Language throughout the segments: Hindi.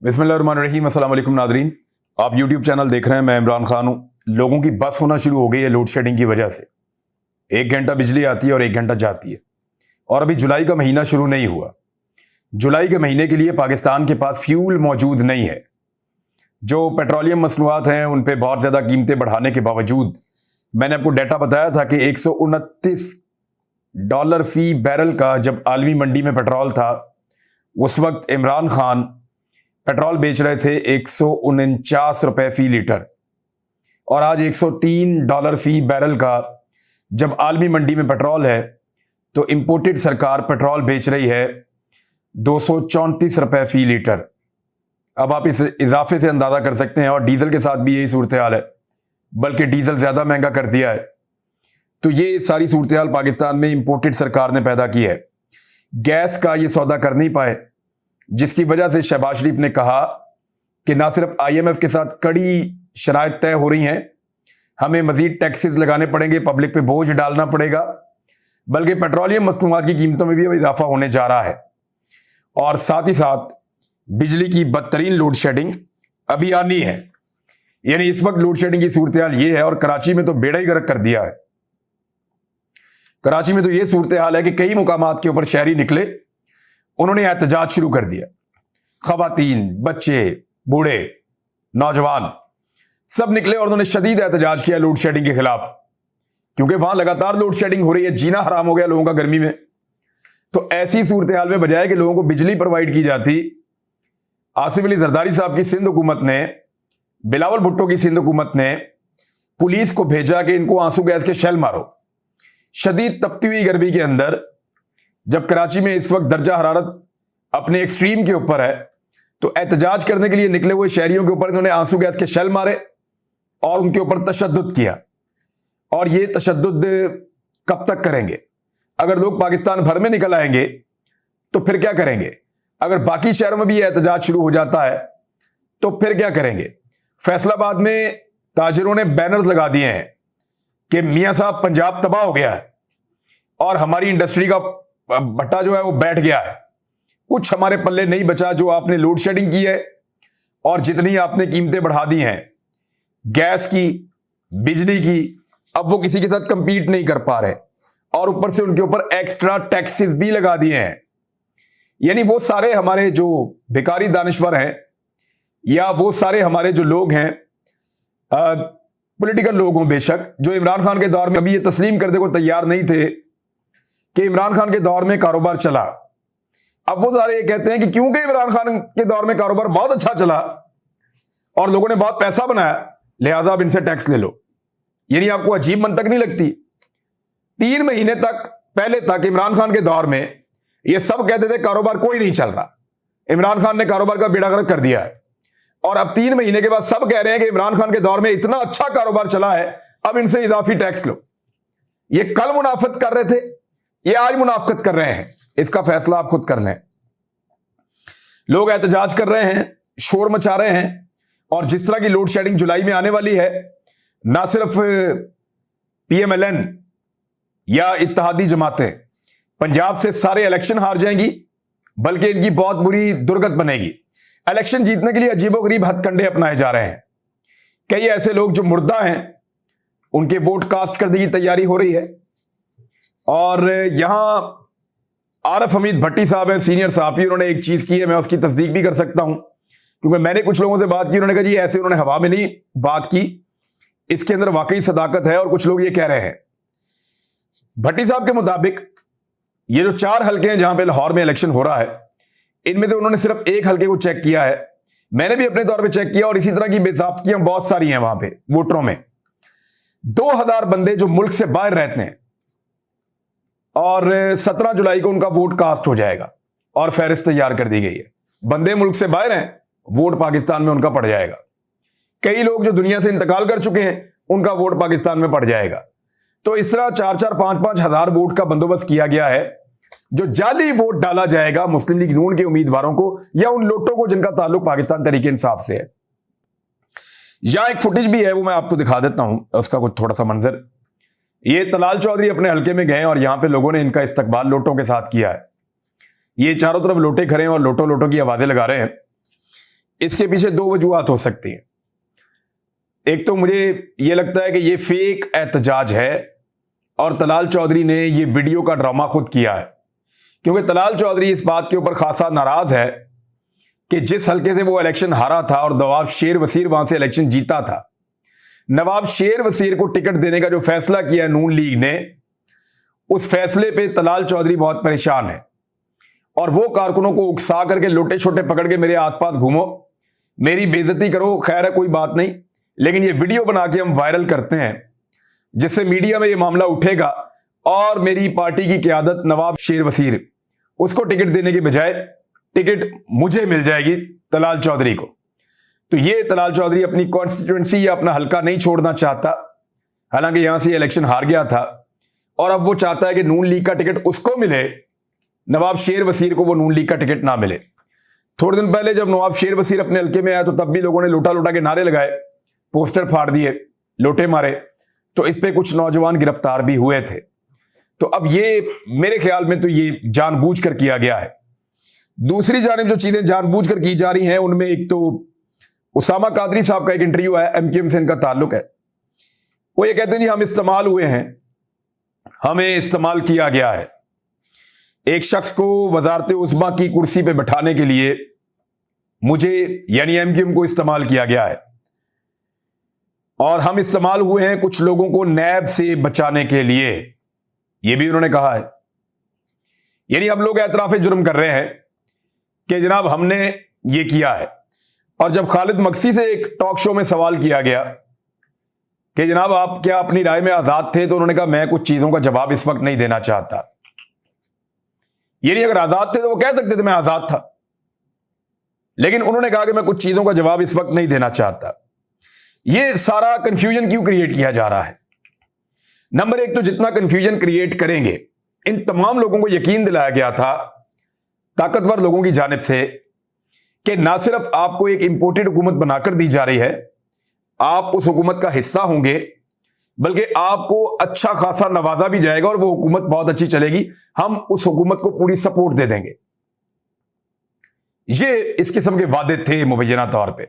बिस्मिल्लाहिर्रहमानिर्रहीम। अस्सलाम वालेकुम नादरीन, आप यूट्यूब चैनल देख रहे हैं। मैं इमरान खान हूँ। लोगों की बस होना शुरू हो गई है लोड शेडिंग की वजह से। 1 घंटा बिजली आती है और 1 घंटा जाती है, और अभी जुलाई का महीना शुरू नहीं हुआ। जुलाई के महीने के लिए पाकिस्तान के पास फ्यूल मौजूद नहीं है। जो पेट्रोलियम मसनूआत हैं उन पर बहुत ज़्यादा कीमतें बढ़ाने के बावजूद मैंने आपको डाटा बताया था कि $129 फी बैरल का जब आलमी मंडी में पेट्रोल था, उस वक्त इमरान खान पेट्रोल बेच रहे थे $149 फी लीटर, और आज $103 फी बैरल का जब आलमी मंडी में पेट्रोल है तो इंपोर्टेड सरकार पेट्रोल बेच रही है $234 फी लीटर। अब आप इस इजाफे से अंदाजा कर सकते हैं, और डीजल के साथ भी यही सूरत हाल है, बल्कि डीजल ज्यादा महंगा कर दिया है। तो ये सारी सूरत हाल पाकिस्तान में इंपोर्टेड सरकार ने पैदा की है। गैस का ये सौदा कर नहीं पाए, जिसकी वजह से शहबाज शरीफ ने कहा कि ना सिर्फ IMF के साथ कड़ी शराइत तय हो रही हैं, हमें मजीद टैक्सेस लगाने पड़ेंगे, पब्लिक पे बोझ डालना पड़ेगा, बल्कि पेट्रोलियम मसनूआत की कीमतों में भी इजाफा होने जा रहा है। और साथ ही साथ बिजली की बदतरीन लोड शेडिंग अभी आनी है। यानी इस वक्त लोड शेडिंग की सूरत हाल ये है, और कराची में तो बेड़ा ही गर्क कर दिया है। कराची में तो ये सूरत हाल है कि कई मुकामात के ऊपर शहरी निकले, उन्होंने एहतजाज शुरू कर दिया। खवातीन, बच्चे, बूढ़े, नौजवान सब निकले और उन्होंने शदीद एहतजाज किया लोड शेडिंग के खिलाफ, क्योंकि वहां लगातार लोड शेडिंग हो रही है। जीना हराम हो गया लोगों का गर्मी में। तो ऐसी सूरत हाल में बजाय कि लोगों को बिजली प्रोवाइड की जाती, आसिफ अली जरदारी साहब की सिंध हुकूमत ने, बिलावल भुट्टो की सिंध हुकूमत ने पुलिस को भेजा कि इनको आंसू गैस के शेल मारो। शदीद तपती हुई गर्मी के अंदर, जब कराची में इस वक्त दर्जा हरारत अपने एक्सट्रीम के ऊपर है, तो एहतजाज करने के लिए निकले हुए शहरियों के ऊपर इन्होंने आंसू गैस के शेल मारे और उनके ऊपर तशद्दुद किया। और ये तशद्दुद कब तक करेंगे? अगर लोग पाकिस्तान भर में निकल आएंगे तो फिर क्या करेंगे? अगर बाकी शहरों में भी एहतजाज शुरू हो जाता है तो फिर क्या करेंगे? फैसलाबाद में ताजिरों ने बैनर्स लगा दिए हैं कि मियां साहब पंजाब तबाह हो गया है और हमारी इंडस्ट्री का भट्टा जो है वो बैठ गया है, कुछ हमारे पल्ले नहीं बचा। जो आपने लोड शेडिंग की है और जितनी आपने कीमतें बढ़ा दी हैं गैस की, बिजली की, अब वो किसी के साथ कंपीट नहीं कर पा रहे, और ऊपर से उनके ऊपर एक्स्ट्रा टैक्सेस भी लगा दिए हैं। यानी वो सारे हमारे जो भिखारी दानिश्वर हैं, या वो सारे हमारे जो लोग हैं, पॉलिटिकल लोग हों बेशक, जो इमरान खान के दौर में अभी ये तस्लीम करने को तैयार नहीं थे कि इमरान खान के दौर में कारोबार चला, अब वो सारे ये कहते हैं कि क्योंकि इमरान खान के दौर में कारोबार बहुत अच्छा चला और लोगों ने बहुत पैसा बनाया, लिहाजा अब इनसे टैक्स ले लो। यानी आपको अजीब मंतक नहीं लगती? 3 महीने तक पहले तक इमरान खान के दौर में ये सब कहते थे कारोबार कोई नहीं चल रहा, इमरान खान ने कारोबार का बेड़ा गर्क कर दिया है, और अब 3 महीने के बाद सब कह रहे हैं कि इमरान खान के दौर में इतना अच्छा कारोबार चला है, अब इनसे इजाफी टैक्स लो। ये कल मुनाफत कर रहे थे, ये आज मुनाफत कर रहे हैं, इसका फैसला आप खुद कर लें। लोग एहतजाज कर रहे हैं, शोर मचा रहे हैं, और जिस तरह की लोड शेडिंग जुलाई में आने वाली है, ना सिर्फ PMLN या इत्तेहादी जमातें पंजाब से सारे इलेक्शन हार जाएंगी, बल्कि इनकी बहुत बुरी दुर्गत बनेगी। इलेक्शन जीतने के लिए अजीबोगरीब हथकंडे अपनाए जा रहे हैं। कई ऐसे लोग जो मुर्दा हैं उनके वोट कास्ट करने की तैयारी हो रही है। और यहां आरिफ हमीद भट्टी साहब हैं, सीनियर सहाफी, उन्होंने एक चीज की है, मैं उसकी तस्दीक भी कर सकता हूं, क्योंकि मैंने कुछ लोगों से बात की, उन्होंने कहा जी ऐसे, उन्होंने हवा में नहीं बात की, इसके अंदर वाकई सदाकत है। और कुछ लोग ये कह रहे हैं, भट्टी साहब के मुताबिक ये जो 4 हल्के हैं जहां पे लाहौर में इलेक्शन हो रहा है, इनमें से उन्होंने सिर्फ एक हल्के को चेक किया है। मैंने भी अपने तौर पे चेक किया, और इसी तरह की बेज़ाब्तियां बहुत सारी हैं वहां पे वोटरों में। 2000 बंदे जो मुल्क से बाहर रहते हैं, और 17 जुलाई को उनका वोट कास्ट हो जाएगा और फहरिस्त तैयार कर दी गई है। बंदे मुल्क से बाहर हैं, वोट पाकिस्तान में उनका पड़ जाएगा। कई लोग जो दुनिया से इंतकाल कर चुके हैं, उनका वोट पाकिस्तान में पड़ जाएगा। तो इस तरह 4-4, 5-5 हजार वोट का बंदोबस्त किया गया है, जो जाली वोट डाला जाएगा मुस्लिम लीग नून के उम्मीदवारों को या उन लोटों को जिनका ताल्लुक पाकिस्तान तहरीक इंसाफ से है। यहां एक फुटेज भी है, वो मैं आपको दिखा देता हूं, उसका कुछ थोड़ा सा मंजर। ये तलाल चौधरी अपने हल्के में गए और यहां पे लोगों ने इनका इस्तकबाल लोटों के साथ किया है। ये चारों तरफ लोटे खड़े हैं और लोटों लोटों की आवाजें लगा रहे हैं। इसके पीछे दो वजूहात हो सकती हैं। एक तो मुझे यह लगता है कि यह फेक एहतजाज है और तलाल चौधरी ने यह वीडियो का ड्रामा खुद किया है, क्योंकि तलाल चौधरी इस बात के ऊपर खासा नाराज है कि जिस हल्के से वो इलेक्शन हारा था और नवाब शेर वसीर वहां से इलेक्शन जीता था, नवाब शेर वसीर को टिकट देने का जो फैसला किया नून लीग ने, उस फैसले पे तलाल चौधरी बहुत परेशान है और वो कारकुनों को उकसा करके लोटे छोटे पकड़ के मेरे आसपास घूमो, मेरी बेइज्जती करो, खैर है कोई बात नहीं, लेकिन ये वीडियो बना के हम वायरल करते हैं जिससे मीडिया में ये मामला उठेगा और मेरी पार्टी की क़यादत नवाब शेर वसीर, उसको टिकट देने के बजाय टिकट मुझे मिल जाएगी तलाल चौधरी को। तो ये तलाल चौधरी अपनी कॉन्स्टिट्यूएंसी या अपना हल्का नहीं छोड़ना चाहता, हालांकि यहां से इलेक्शन हार गया था और अब वो चाहता है कि नून लीग का टिकट उसको मिले, नवाब शेर वसीर को वो नून लीग का टिकट ना मिले। थोड़े दिन पहले जब नवाब शेर वसीर अपने हल्के में आया तो तब भी लोगों ने लोटा लोटा के नारे लगाए, पोस्टर फाड़ दिए, लोटे मारे, तो इस पे कुछ नौजवान गिरफ्तार भी हुए थे। तो अब ये मेरे ख्याल में तो ये जानबूझकर किया गया है। दूसरी जानिब जो चीजें जानबूझकर की जा रही हैं उनमें एक तो उसामा कादरी साहब का एक इंटरव्यू है, एमक्यूएम से इनका ताल्लुक है। वो ये कहते हैं जी हम इस्तेमाल हुए हैं, हमें इस्तेमाल किया गया है, एक शख्स को वजारत उस्मा की कुर्सी पे बैठाने के लिए मुझे यानी एमक्यूएम को इस्तेमाल किया गया है और हम इस्तेमाल हुए हैं कुछ लोगों को नैब से बचाने के लिए, यह भी उन्होंने कहा है। यानी अब लोग एतराफ़े जुर्म कर रहे हैं कि जनाब हमने ये किया है। और जब खालिद मक्सी से एक टॉक शो में सवाल किया गया कि जनाब आप क्या अपनी राय में आजाद थे, तो उन्होंने कहा मैं कुछ चीजों का जवाब इस वक्त नहीं देना चाहता। यानी अगर आजाद थे तो वो कह सकते थे मैं आजाद था, लेकिन उन्होंने कहा कि मैं कुछ चीजों का जवाब इस वक्त नहीं देना चाहता। ये सारा कंफ्यूजन क्यों क्रिएट किया जा रहा है? नंबर एक तो जितना कंफ्यूजन क्रिएट करेंगे, इन तमाम लोगों को यकीन दिलाया गया था ताकतवर लोगों की जानिब से कि ना सिर्फ आपको एक इंपोर्टेड हुकूमत बनाकर दी जा रही है, आप उस हुकूमत का हिस्सा होंगे, बल्कि आपको अच्छा खासा नवाजा भी जाएगा और वो हुकूमत बहुत अच्छी चलेगी, हम उस हुकूमत को पूरी सपोर्ट दे देंगे। ये इस किस्म के वादे थे मुबैना तौर पे,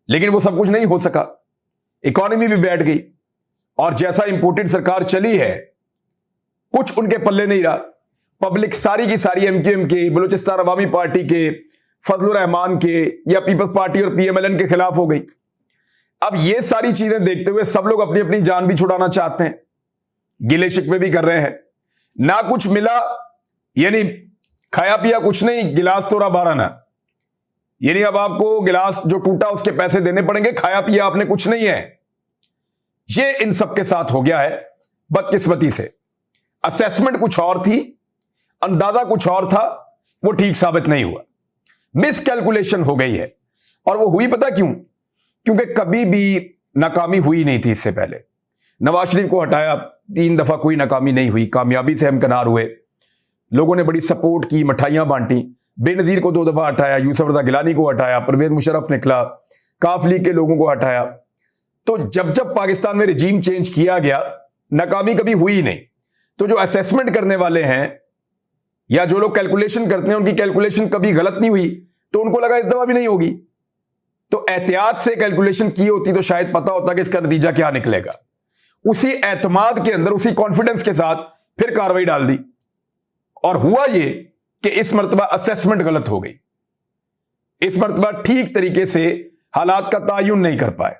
लेकिन वो सब कुछ नहीं हो सका। इकॉनमी भी बैठ गई और जैसा इंपोर्टेड सरकार चली है कुछ उनके पल्ले नहीं रहा। पब्लिक सारी की सारी एमक्यूएम के, बलूचिस्तान अवामी पार्टी के, फजलुर रहमान के या पीपल्स पार्टी और पीएमएलएन के खिलाफ हो गई। अब ये सारी चीजें देखते हुए सब लोग अपनी अपनी जान भी छुड़ाना चाहते हैं, गिले शिकवे भी कर रहे हैं। ना कुछ मिला यानी खाया पिया कुछ नहीं, गिलास तोड़ा बारह ना, यानी अब आपको गिलास जो टूटा उसके पैसे देने पड़ेंगे, खाया पिया आपने कुछ नहीं है। ये इन सबके साथ हो गया है बदकिस्मती से। असेसमेंट कुछ और थी, अंदाजा कुछ और था, वो ठीक साबित नहीं हुआ, मिसकैलकुलेशन हो गई है। और वो हुई पता क्यों? क्योंकि कभी भी नाकामी हुई नहीं थी इससे पहले। नवाज शरीफ को हटाया, 3 दफा कोई नाकामी नहीं हुई, कामयाबी से हमकनार हुए, लोगों ने बड़ी सपोर्ट की, मिठाइयां बांटी। बेनजीर को 2 दफा हटाया, यूसुफ रजा गिलानी को हटाया, परवेज मुशर्रफ निकला, काफ लीग के लोगों को हटाया। तो जब जब पाकिस्तान में रिजीम चेंज किया गया, नाकामी कभी हुई नहीं। तो जो असेसमेंट करने वाले हैं या जो लोग कैलकुलेशन करते हैं, उनकी कैलकुलेशन कभी गलत नहीं हुई, तो उनको लगा इस दफा भी नहीं होगी। तो एहतियात से कैलकुलेशन की होती तो शायद पता होता कि इसका नतीजा क्या निकलेगा। उसी एतमाद के अंदर, उसी कॉन्फिडेंस के साथ फिर कार्रवाई डाल दी, और हुआ ये कि इस मर्तबा असेसमेंट गलत हो गई। इस मर्तबा ठीक तरीके से हालात का तायुन नहीं कर पाए,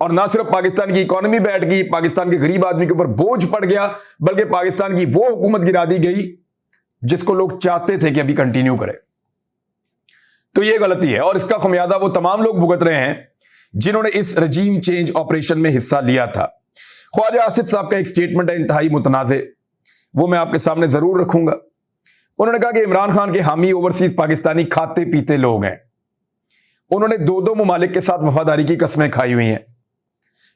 और ना सिर्फ पाकिस्तान की इकॉनमी बैठ गई, पाकिस्तान के गरीब आदमी के ऊपर बोझ पड़ गया, बल्कि पाकिस्तान की वो हुकूमत गिरा दी गई जिसको लोग चाहते थे कि अभी कंटिन्यू करे। तो ये गलती है और इसका खमियाजा वो तमाम लोग भुगत रहे हैं जिन्होंने इस रजीम चेंज ऑपरेशन में हिस्सा लिया था। ख्वाजा आसिफ साहब का एक स्टेटमेंट है इंतहाई मुतनाज़े, वो मैं आपके सामने जरूर रखूंगा। उन्होंने कहा कि इमरान खान के हामी ओवरसीज पाकिस्तानी खाते पीते लोग हैं। उन्होंने 2 ममालिक के साथ वफादारी की कस्में खाई हुई हैं,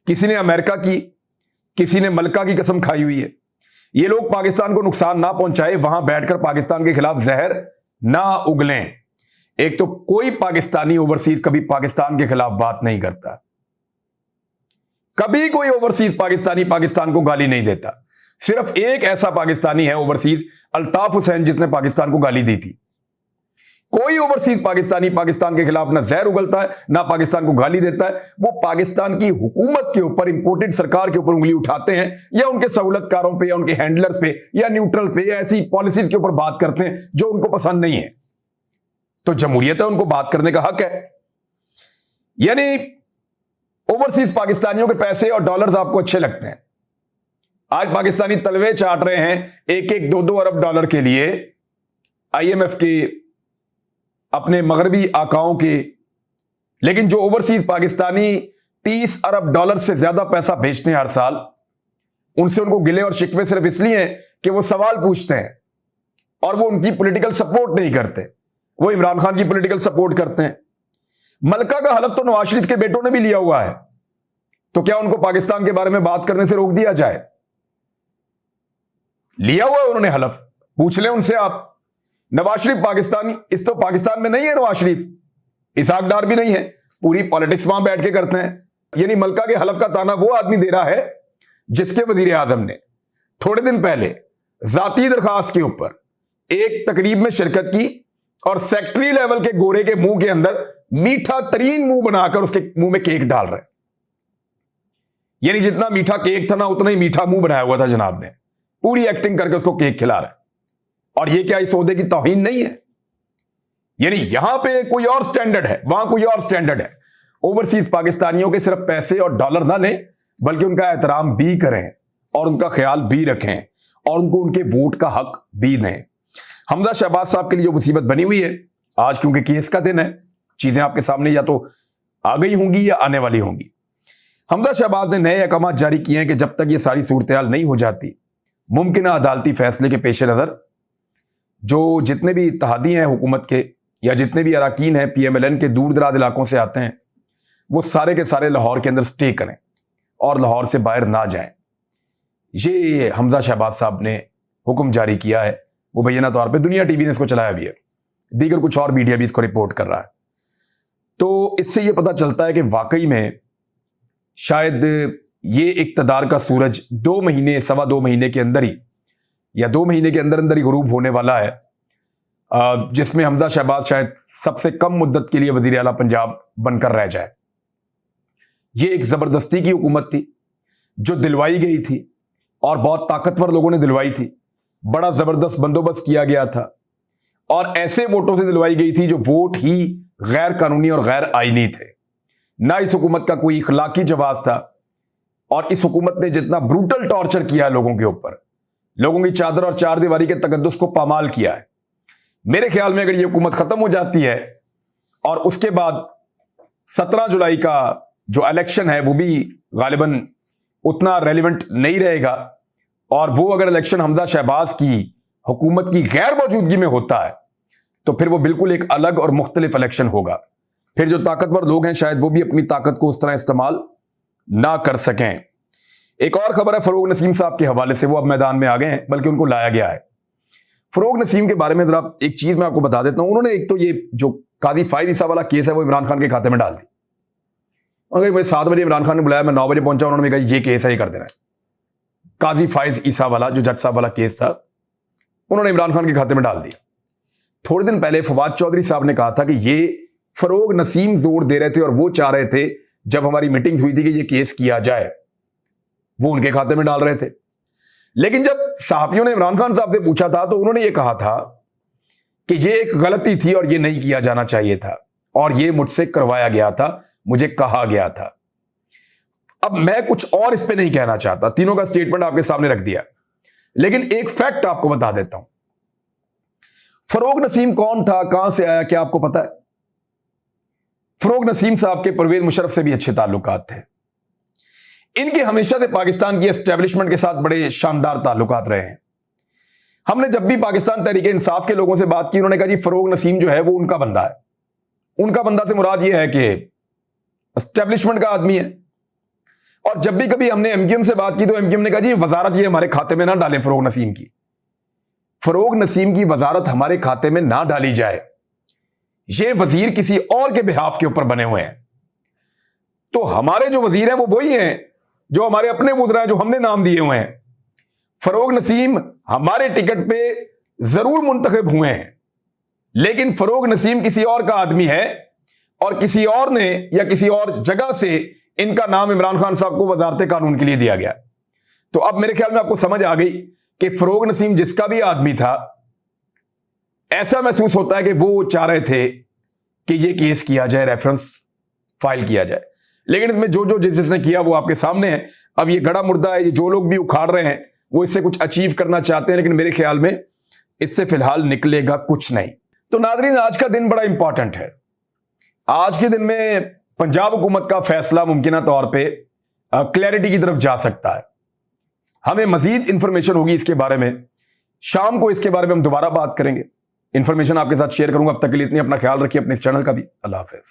किसी ने अमेरिका की, किसी ने मलका की कसम खाई हुई है। ये लोग पाकिस्तान को नुकसान ना पहुंचाए, वहां बैठकर पाकिस्तान के खिलाफ जहर ना उगलें। एक तो कोई पाकिस्तानी ओवरसीज कभी पाकिस्तान के खिलाफ बात नहीं करता, कभी कोई ओवरसीज पाकिस्तानी पाकिस्तान को गाली नहीं देता। सिर्फ एक ऐसा पाकिस्तानी है ओवरसीज, अल्ताफ हुसैन, जिसने पाकिस्तान को गाली दी थी। कोई ओवरसीज पाकिस्तानी पाकिस्तान के खिलाफ ना जहर उगलता है, ना पाकिस्तान को गाली देता है। वो पाकिस्तान की हुकूमत के ऊपर, इंपोर्टेड सरकार के ऊपर उंगली उठाते हैं, या उनके सहूलतकारों पे, या उनके हैंडलर्स पे, या न्यूट्रल्स पे, या ऐसी पॉलिसीज के ऊपर बात करते हैं जो उनको पसंद नहीं है। तो जमहूरियत है, उनको बात करने का हक है। यानी ओवरसीज पाकिस्तानियों के पैसे और डॉलर्स आपको अच्छे लगते हैं। आज पाकिस्तानी तलवे चाट रहे हैं 1-1, 2-2 अरब डॉलर के लिए आईएमएफ के, अपने मगरबी आकाओं के। लेकिन जो ओवरसीज पाकिस्तानी 30 अरब डॉलर से ज्यादा पैसा भेजते हैं हर साल, उनसे उनको गिले और शिकवे सिर्फ इसलिए हैं कि वो सवाल पूछते हैं और वो उनकी पॉलिटिकल सपोर्ट नहीं करते, वो इमरान खान की पॉलिटिकल सपोर्ट करते हैं। मलका का हलफ तो नवाज शरीफ के बेटों ने भी लिया हुआ है, तो क्या उनको पाकिस्तान के बारे में बात करने से रोक दिया जाए? लिया हुआ है उन्होंने हलफ, पूछ लें उनसे आप। नवाज शरीफ पाकिस्तानी, इस तो पाकिस्तान में नहीं है नवाज शरीफ, इसहाक डार भी नहीं है, पूरी पॉलिटिक्स वहां बैठ के करते हैं। यानी मलका के हलफ का ताना वो आदमी दे रहा है जिसके वजीर आजम ने थोड़े दिन पहले जाती दरखास्त के ऊपर एक तकरीब में शिरकत की और सेक्रेटरी लेवल के गोरे के मुंह के अंदर मीठा तरीन मुंह बनाकर उसके मुंह में केक डाल रहे। यानी जितना मीठा केक था ना, उतना ही मीठा मुंह बनाया हुआ था जनाब ने, पूरी एक्टिंग करके उसको केक खिला रहे। और ये क्या इस ओहदे की तौहीन नहीं है? यानी यहां पे कोई और स्टैंडर्ड है, वहां कोई और स्टैंडर्ड है। ओवरसीज पाकिस्तानियों के सिर्फ पैसे और डॉलर ना लें, बल्कि उनका एहतराम भी करें और उनका ख्याल भी रखें और उनको उनके वोट का हक भी दें। हमजा शहबाज साहब के लिए जो मुसीबत बनी हुई है आज, क्योंकि केस का दिन है, चीजें आपके सामने या तो आ गई होंगी या आने वाली होंगी। हमजा शहबाज ने नए अहकाम जारी किए हैं कि जब तक ये सारी सूरत हाल नहीं हो जाती, मुमकिन अदालती फैसले के पेश नज़र जो जितने भी इत्तेहादी हैं हुकूमत के, या जितने भी अरकान हैं PMLN के दूर दराज इलाकों से आते हैं, वो सारे के सारे लाहौर के अंदर स्टे करें और लाहौर से बाहर ना जाएं। ये हमजा शहबाज साहब ने हुक्म जारी किया है। वो बैना तौर पे दुनिया टीवी ने इसको चलाया भी है, दीगर कुछ और मीडिया भी इसको रिपोर्ट कर रहा है। तो इससे ये पता चलता है कि वाकई में शायद ये इक़्तिदार का सूरज 2 महीने, 2.25 महीने के अंदर ही, या 2 महीने के अंदर अंदर ही गुरूब होने वाला है, जिसमें हमजा शहबाज शायद सबसे कम मुद्दत के लिए वजीर आला पंजाब बनकर रह जाए। ये एक जबरदस्ती की हुकूमत थी जो दिलवाई गई थी और बहुत ताकतवर लोगों ने दिलवाई थी, बड़ा जबरदस्त बंदोबस्त किया गया था और ऐसे वोटों से दिलवाई गई थी जो वोट ही गैर कानूनी और गैर आईनी थे। ना इस हुकूमत का कोई इखलाकी जवाब था, और इस हुकूमत ने जितना ब्रूटल टॉर्चर किया लोगों के ऊपर, लोगों की चादर और चार दीवारी के तकद्दुस को पामाल किया है। मेरे ख्याल में अगर ये हुकूमत खत्म हो जाती है और उसके बाद 17 जुलाई का जो इलेक्शन है वो भी गालिबन उतना रेलिवेंट नहीं रहेगा, और वो अगर इलेक्शन हमजा शहबाज की हुकूमत की गैर मौजूदगी में होता है तो फिर वो बिल्कुल एक अलग और मुख्तलिफ इलेक्शन होगा। फिर जो ताकतवर लोग हैं शायद वो भी अपनी ताकत को उस तरह इस्तेमाल ना कर सकें। एक और खबर है फरोग नसीम साहब के हवाले से, वो अब मैदान में आ गए हैं, बल्कि उनको लाया गया है। फरोग नसीम के बारे में जरा एक चीज मैं आपको बता देता हूं। उन्होंने एक तो ये जो काजी फाइज ईसा वाला केस है वो इमरान खान के खाते में डाल दी। और मुझे 7 बजे इमरान खान ने बुलाया, मैं 9 बजे पहुंचा, उन्होंने कहा ये केस है, ये कर देना है। काजी फाइज ईसा वाला जो जज साहब वाला केस था, उन्होंने इमरान खान के खाते में डाल दिया। थोड़े दिन पहले फवाद चौधरी साहब ने कहा था कि ये फरोग नसीम जोर दे रहे थे और वो चाह रहे थे, जब हमारी मीटिंग हुई थी कि ये केस किया जाए, वो उनके खाते में डाल रहे थे। लेकिन जब सहाफियों ने इमरान खान साहब से पूछा था तो उन्होंने ये कहा था कि ये एक गलती थी और ये नहीं किया जाना चाहिए था, और ये मुझसे करवाया गया था, मुझे कहा गया था। अब मैं कुछ और इस पे नहीं कहना चाहता, तीनों का स्टेटमेंट आपके सामने रख दिया, लेकिन एक फैक्ट आपको बता देता हूं। फरोग नसीम कौन था, कहां से आया, क्या आपको पता है? फरोग नसीम साहब के परवेज मुशर्रफ से भी अच्छे ताल्लुकात थे। इनके हमेशा से पाकिस्तान की एस्टेब्लिशमेंट के साथ बड़े शानदार ताल्लुकात रहे हैं। हमने जब भी पाकिस्तान तहरीक इंसाफ के लोगों से बात की, उन्होंने कहा जी फरोग नसीम जो है वो उनका बंदा है। उनका बंदा से मुराद ये है कि एस्टेब्लिशमेंट का आदमी है। और जब भी कभी हमने एमक्यूएम से बात की तो एमक्यूएम ने कहा जी वजारत ये हमारे खाते में ना डालें, फरोग नसीम की, फरोग नसीम की वजारत हमारे खाते में ना डाली जाए, ये वजीर किसी और के बिहाफ के ऊपर बने हुए हैं। तो हमारे जो वजीर हैं वो वही हैं जो हमारे अपने वज़रा हैं, जो हमने नाम दिए हुए हैं। फरोग नसीम हमारे टिकट पे जरूर मुंतखब हुए हैं, लेकिन फरोग नसीम किसी और का आदमी है और किसी और ने या किसी और जगह से इनका नाम इमरान खान साहब को वजारत कानून के लिए दिया गया। तो अब मेरे ख्याल में आपको समझ आ गई कि फरोग नसीम जिसका भी आदमी था, ऐसा महसूस होता है कि वो चाह रहे थे कि ये केस किया जाए, रेफरेंस फाइल किया जाए, लेकिन इसमें जो जो जिसने किया वो आपके सामने है। अब ये गड़ा मुर्दा है, ये जो लोग भी उखाड़ रहे हैं वो इससे कुछ अचीव करना चाहते हैं, लेकिन मेरे ख्याल में इससे फिलहाल निकलेगा कुछ नहीं। तो नाज़रीन, आज का दिन बड़ा इंपॉर्टेंट है। आज के दिन में पंजाब हुकूमत का फैसला मुमकिन तौर पे क्लैरिटी की तरफ जा सकता है। हमें मजीद इंफॉर्मेशन होगी इसके बारे में, शाम को इसके बारे में हम दोबारा बात करेंगे, इंफॉर्मेशन आपके साथ शेयर करूंगा। अब तक के लिए इतनी, अपना ख्याल रखिए, अपने इस चैनल का भी। अल्लाह हाफिज़।